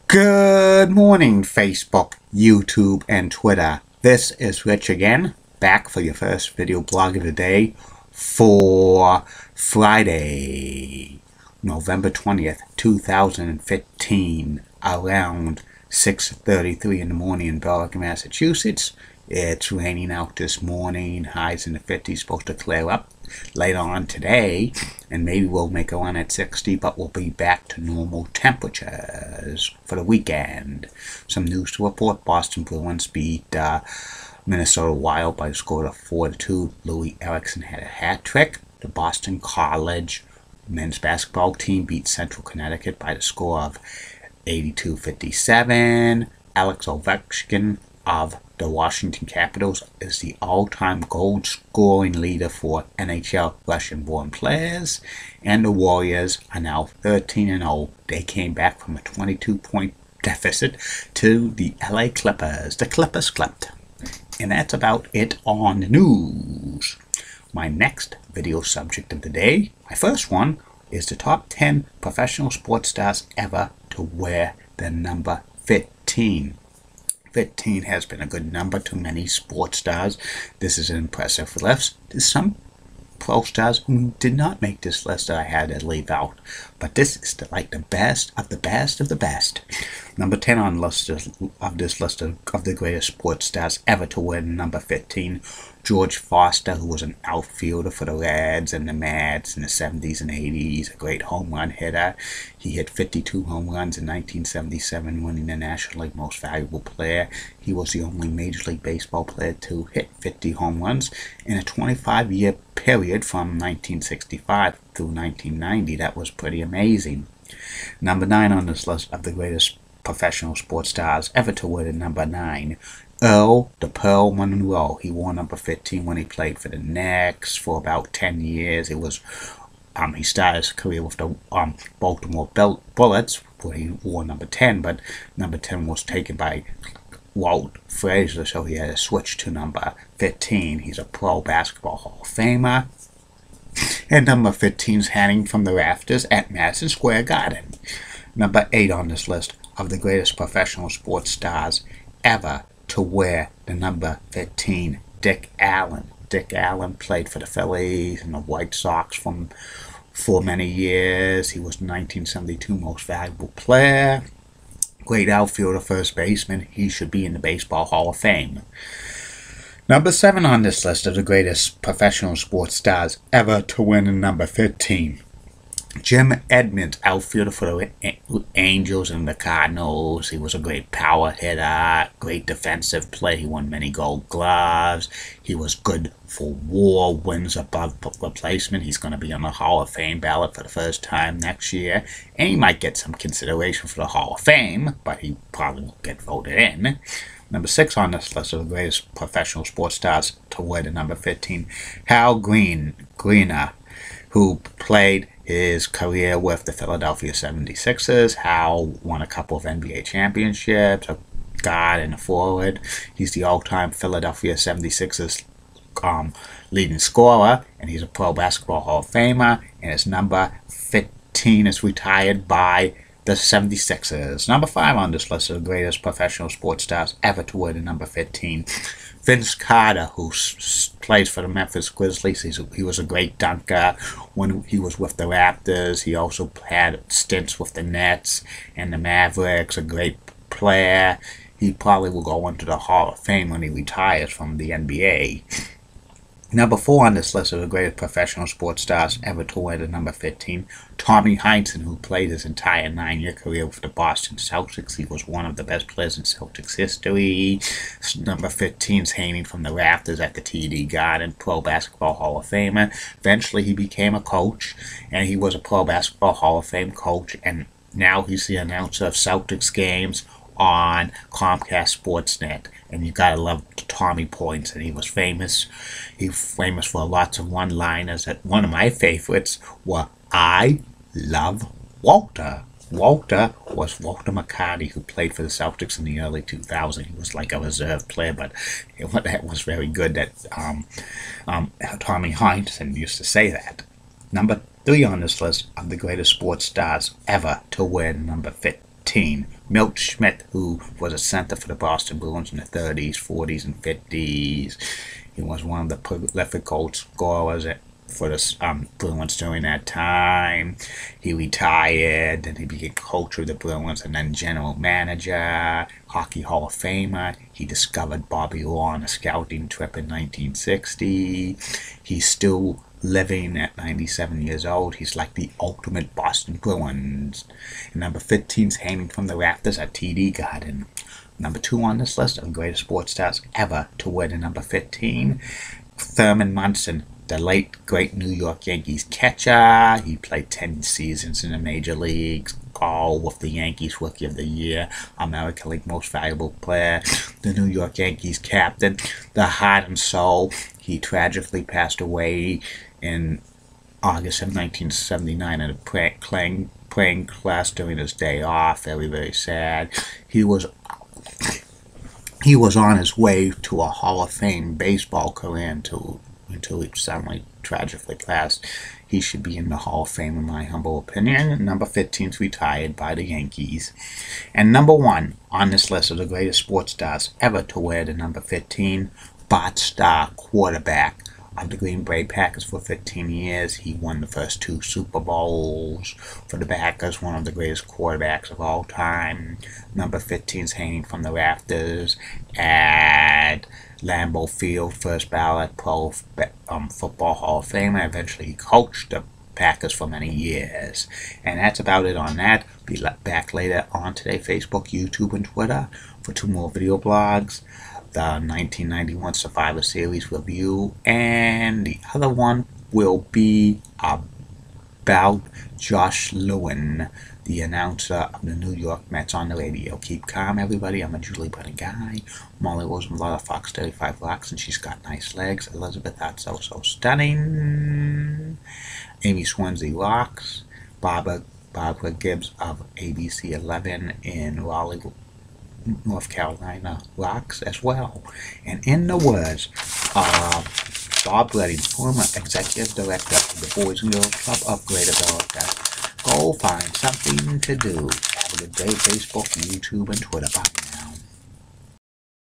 Good morning, Facebook, YouTube, and Twitter. This is Rich again, back for your first video blog of the day for Friday, November 20th, 2015, around 6:33 in the morning in Berwick, Massachusetts. It's raining out this morning, highs in the 50s, supposed to clear up later on today, and maybe we'll make a run at 60, but we'll be back to normal temperatures for the weekend. Some news to report: Boston Bruins beat Minnesota Wild by a score of 4-2. Louis Erickson had a hat trick. The Boston College men's basketball team beat Central Connecticut by the score of 82-57. Alex Ovechkin of the Washington Capitals is the all-time goal-scoring leader for NHL Russian-born players, and the Warriors are now 13-0. They came back from a 22-point deficit to the LA Clippers. The Clippers clipped. And that's about it on the news. My next video subject of the day, my first one, is the top 10 professional sports stars ever to wear the number 15. 15 has been a good number to many sports stars. This is an impressive list. There's some pro stars who did not make this list that I had to leave out, but this is like the best of the best of the best. Number 10 on the list of this list of the greatest sports stars ever to wear number 15, George Foster, who was an outfielder for the Reds and the Mets in the 70s and 80s, a great home run hitter. He hit 52 home runs in 1977, winning the National League Most Valuable Player. He was the only Major League Baseball player to hit 50 home runs in a 25-year period from 1965 through 1990. That was pretty amazing. Number 9 on this list of the greatest professional sports stars ever to wear the number 9, Earl the Pearl Monroe. He wore number 15 when he played for the Knicks for about 10 years. He started his career with the Baltimore Bullets, where he wore number 10, but number 10 was taken by Walt Frazier, so he had to switch to number 15. He's a Pro Basketball Hall of Famer. And number 15 is hanging from the rafters at Madison Square Garden. Number 8 on this list of the greatest professional sports stars ever to wear the number 15, Dick Allen. Dick Allen played for the Phillies and the White Sox for many years. He was the 1972 Most Valuable Player. Great outfielder, first baseman. He should be in the Baseball Hall of Fame. Number 7 on this list of the greatest professional sports stars ever to win the number 15, Jim Edmonds, outfielder for the Angels and the Cardinals. He was a great power hitter, great defensive play. He won many Gold Gloves. He was good for WAR, wins above replacement. He's going to be on the Hall of Fame ballot for the first time next year, and he might get some consideration for the Hall of Fame, but he probably won't get voted in. Number 6 on this list of the greatest professional sports stars to wear the number 15, Hal Greener, who played his career with the Philadelphia 76ers. Hal won a couple of NBA championships, a guard and a forward. He's the all-time Philadelphia 76ers leading scorer, and he's a Pro Basketball Hall of Famer, and his number 15 is retired by the 76ers. Number 5 on this list of the greatest professional sports stars ever to wear the number 15, Vince Carter, who plays for the Memphis Grizzlies. He was a great dunker when he was with the Raptors. He also had stints with the Nets and the Mavericks, a great player. He probably will go into the Hall of Fame when he retires from the NBA. Number 4 on this list of the greatest professional sports stars ever to wear the number 15, Tommy Heinsohn, who played his entire 9-year career with the Boston Celtics. He was one of the best players in Celtics history. Number 15 is hanging from the rafters at the TD Garden, Pro Basketball Hall of Famer. Eventually he became a coach, and he was a Pro Basketball Hall of Fame coach, and now he's the announcer of Celtics games on Comcast Sportsnet. And you gotta love Tommy points, and he was famous. He was famous for lots of one-liners. One of my favorites were, "I love Walter." Walter was Walter McCarty, who played for the Celtics in the early 2000s. He was like a reserve player, but that was very good that Tommy Heinsohn used to say that. Number 3 on this list of the greatest sports stars ever to wear number 15. Milt Schmidt, who was a center for the Boston Bruins in the 30s, 40s, and 50s. He was one of the prolific goal scorers for the Bruins during that time. He retired, then he became coach of the Bruins, and then general manager, Hockey Hall of Famer. He discovered Bobby Orr on a scouting trip in 1960. He's still living at 97 years old. He's like the ultimate Boston Bruins. And number 15 is hanging from the rafters at TD Garden. Number 2 on this list of the greatest sports stars ever to wear the number 15, Thurman Munson, the late great New York Yankees catcher. He played 10 seasons in the major leagues, all with the Yankees Rookie of the Year, American League Most Valuable Player, the New York Yankees captain, the heart and soul. He tragically passed away in August of 1979 in a playing class during his day off. Very, very sad. He was on his way to a Hall of Fame baseball career until he suddenly tragically passed. He should be in the Hall of Fame in my humble opinion. Number 15 is retired by the Yankees. And number 1 on this list of the greatest sports stars ever to wear the number 15, Bart Starr, quarterback of the Green Bay Packers for 15 years. He won the first 2 Super Bowls for the Packers, one of the greatest quarterbacks of all time. Number 15 is hanging from the rafters at Lambeau Field, first ballot Pro Football Hall of Famer. Eventually he coached the Packers for many years. And that's about it on that. Be back later on today, Facebook, YouTube, and Twitter for 2 more video blogs. The 1991 Survivor Series review, and the other one will be about Josh Lewin, the announcer of the New York Mets on the radio. Keep calm, everybody. I'm a Julie Brennan guy. Molly Rosenblatt of Fox 35 Rocks, and she's got nice legs. Elizabeth Hart, so stunning. Amy Swansea rocks. Barbara Gibbs of ABC 11 in Raleigh, North Carolina rocks as well. And in the words of Bob Redding, former executive director of the Boys and Girls Club of Greater America, go find something to do. Have a good day, Facebook, YouTube, and Twitter. Bye now.